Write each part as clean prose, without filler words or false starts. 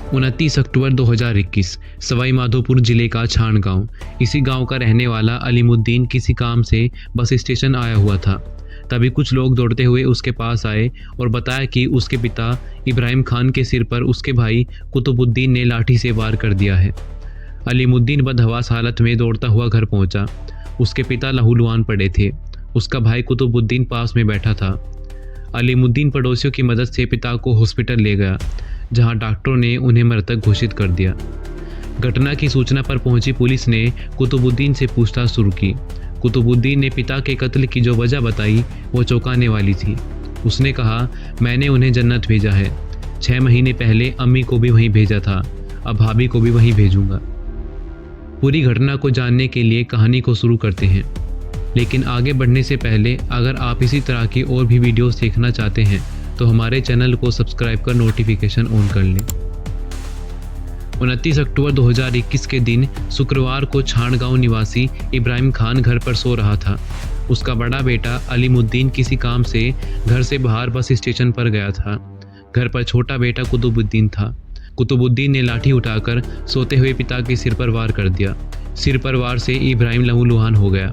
29 अक्टूबर 2021 सवाई माधोपुर जिले का छाण गांव। इसी गांव का रहने वाला अलीमुद्दीन किसी काम से बस स्टेशन आया हुआ था। तभी कुछ लोग दौड़ते हुए उसके पास आए और बताया कि उसके पिता इब्राहिम खान के सिर पर उसके भाई कुतुबुद्दीन ने लाठी से वार कर दिया है। अलीमुद्दीन बदहवास हालत में दौड़ता हुआ घर पहुंचा। उसके पिता लहूलुहान पड़े थे। उसका भाई कुतुबुद्दीन पास में बैठा था। अलीमुद्दीन पड़ोसियों की मदद से पिता को हॉस्पिटल ले गया, जहां डॉक्टरों ने उन्हें मृतक घोषित कर दिया। घटना की सूचना पर पहुंची पुलिस ने कुतुबुद्दीन से पूछताछ शुरू की। कुतुबुद्दीन ने पिता के कत्ल की जो वजह बताई वो चौंकाने वाली थी। उसने कहा, मैंने उन्हें जन्नत भेजा है। 6 महीने पहले अम्मी को भी वहीं भेजा था, अब भाभी को भी वहीं भेजूंगा। पूरी घटना को जानने के लिए कहानी को शुरू करते हैं, लेकिन आगे बढ़ने से पहले अगर आप इसी तरह की और भी वीडियोस देखना चाहते हैं तो हमारे चैनल को सब्सक्राइब कर नोटिफिकेशन ऑन कर लें। 29 अक्टूबर 2021 के दिन शुक्रवार को छाणगांव निवासी इब्राहिम खान घर पर सो रहा था। उसका बड़ा बेटा अलीमुद्दीन किसी काम से घर से बाहर बस स्टेशन पर गया था। घर पर छोटा बेटा कुतुबुद्दीन था। कुतुबुद्दीन ने लाठी उठाकर सोते हुए पिता के सिर पर वार कर दिया। सिर पर वार से इब्राहिम लहूलुहान हो गया।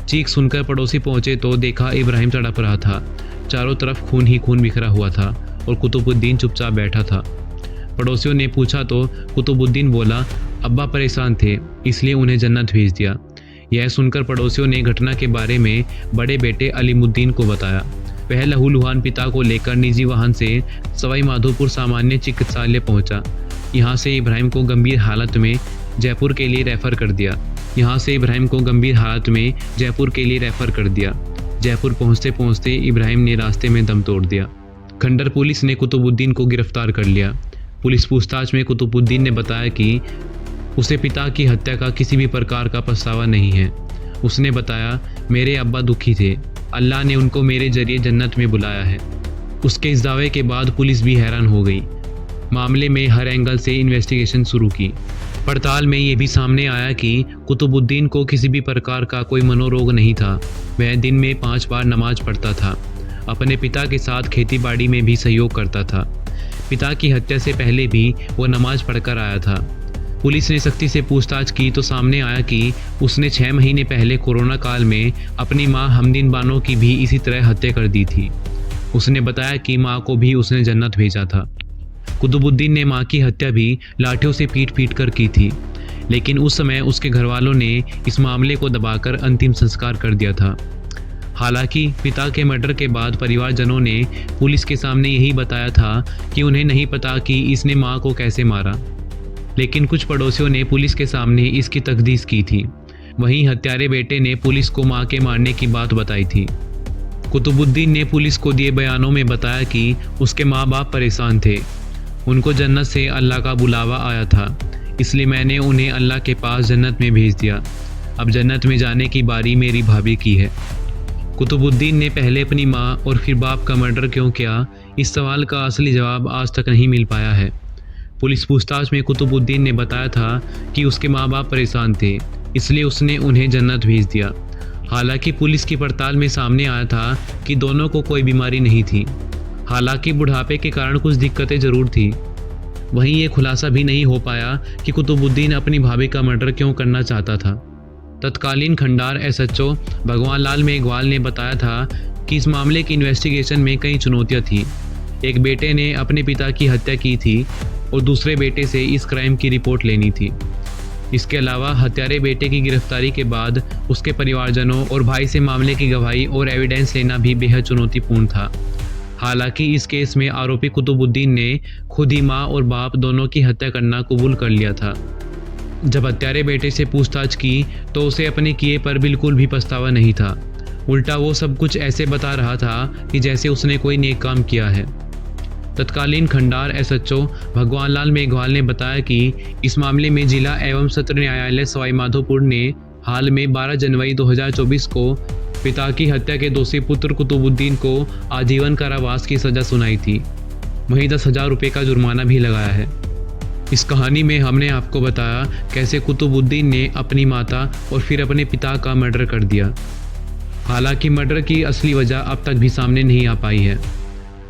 चीख सुनकर पड़ोसी पहुंचे तो देखा इब्राहिम तड़प रहा था। चारों तरफ खून ही खून बिखरा हुआ था और कुतुबुद्दीन चुपचाप बैठा था। पड़ोसियों ने पूछा तो कुतुबुद्दीन बोला, अब्बा परेशान थे इसलिए उन्हें जन्नत भेज दिया। यह सुनकर पड़ोसियों ने घटना के बारे में बड़े बेटे अलीमुद्दीन को बताया। वह लहूलुहान पिता को लेकर निजी वाहन से सवाई माधोपुर सामान्य चिकित्सालय पहुंचा। यहाँ से इब्राहिम को गंभीर हालत में जयपुर के लिए रेफर कर दिया। जयपुर पहुंचते पहुंचते इब्राहिम ने रास्ते में दम तोड़ दिया। खंडर पुलिस ने कुतुबुद्दीन को गिरफ्तार कर लिया। पुलिस पूछताछ में कुतुबुद्दीन ने बताया कि उसे पिता की हत्या का किसी भी प्रकार का पछतावा नहीं है। उसने बताया, मेरे अब्बा दुखी थे, अल्लाह ने उनको मेरे जरिए जन्नत में बुलाया है। उसके इस दावे के बाद पुलिस भी हैरान हो गई। मामले में हर एंगल से इन्वेस्टिगेशन शुरू की। पड़ताल में ये भी सामने आया कि कुतुबुद्दीन को किसी भी प्रकार का कोई मनोरोग नहीं था। वह दिन में 5 बार नमाज पढ़ता था। अपने पिता के साथ खेती बाड़ी में भी सहयोग करता था। पिता की हत्या से पहले भी वो नमाज पढ़कर आया था। पुलिस ने सख्ती से पूछताछ की तो सामने आया कि उसने 6 महीने पहले कोरोना काल में अपनी मां हमदीन बानो की भी इसी तरह हत्या कर दी थी। उसने बताया कि मां को भी उसने जन्नत भेजा था। कुतुबुद्दीन ने मां की हत्या भी लाठियों से पीट कर की थी, लेकिन उस समय उसके घरवालों ने इस मामले को दबाकर अंतिम संस्कार कर दिया था। हालांकि पिता के मर्डर के बाद परिवारजनों ने पुलिस के सामने यही बताया था कि उन्हें नहीं पता कि इसने मां को कैसे मारा, लेकिन कुछ पड़ोसियों ने पुलिस के सामने इसकी तकदीस की थी। वहीं हत्यारे बेटे ने पुलिस को मां के मारने की बात बताई थी। कुतुबुद्दीन ने पुलिस को दिए बयानों में बताया कि उसके माँ बाप परेशान थे, उनको जन्नत से अल्लाह का बुलावा आया था, इसलिए मैंने उन्हें अल्लाह के पास जन्नत में भेज दिया। अब जन्नत में जाने की बारी मेरी भाभी की है। कुतुबुद्दीन ने पहले अपनी माँ और फिर बाप का मर्डर क्यों किया, इस सवाल का असली जवाब आज तक नहीं मिल पाया है। पुलिस पूछताछ में कुतुबुद्दीन ने बताया था कि उसके माँ बाप परेशान थे, इसलिए उसने उन्हें जन्नत भेज दिया। हालांकि पुलिस की पड़ताल में सामने आया था कि दोनों को कोई बीमारी नहीं थी। हालांकि बुढ़ापे के कारण कुछ दिक्कतें जरूर थी। वहीं ये खुलासा भी नहीं हो पाया कि कुतुबुद्दीन अपनी भाभी का मर्डर क्यों करना चाहता था। तत्कालीन खंडार SHO भगवान लाल मेघवाल ने बताया था कि इस मामले की इन्वेस्टिगेशन में कई चुनौतियां थी। एक बेटे ने अपने पिता की हत्या की थी और दूसरे बेटे से इस क्राइम की रिपोर्ट लेनी थी। इसके अलावा हत्यारे बेटे की गिरफ्तारी के बाद उसके परिवारजनों और भाई से मामले की गवाही और एविडेंस लेना भी बेहद चुनौतीपूर्ण था। हालांकि इस केस में आरोपी कुतुबुद्दीन ने खुद ही माँ और बाप दोनों की हत्या करना कबूल कर लिया था। जब हत्यारे बेटे से पूछताछ की तो उसे अपने किए पर बिल्कुल भी पछतावा नहीं था। उल्टा वो सब कुछ ऐसे बता रहा था कि जैसे उसने कोई नेक काम किया है। तत्कालीन खंडार SHO भगवान लाल मेघवाल ने बताया कि इस मामले में जिला एवं सत्र न्यायालय सवाई माधोपुर ने हाल में 12 जनवरी 2024 को पिता की हत्या के दोषी पुत्र कुतुबुद्दीन को आजीवन कारावास की सजा सुनाई थी। वहीं 10,000 रुपये का जुर्माना भी लगाया है। इस कहानी में हमने आपको बताया कैसे कुतुबुद्दीन ने अपनी माता और फिर अपने पिता का मर्डर कर दिया। हालांकि मर्डर की असली वजह अब तक भी सामने नहीं आ पाई है।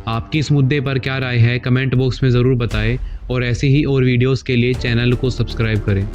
आपकी इस मुद्दे पर क्या राय है कमेंट बॉक्स में ज़रूर बताएं और ऐसे ही और वीडियोस के लिए चैनल को सब्सक्राइब करें।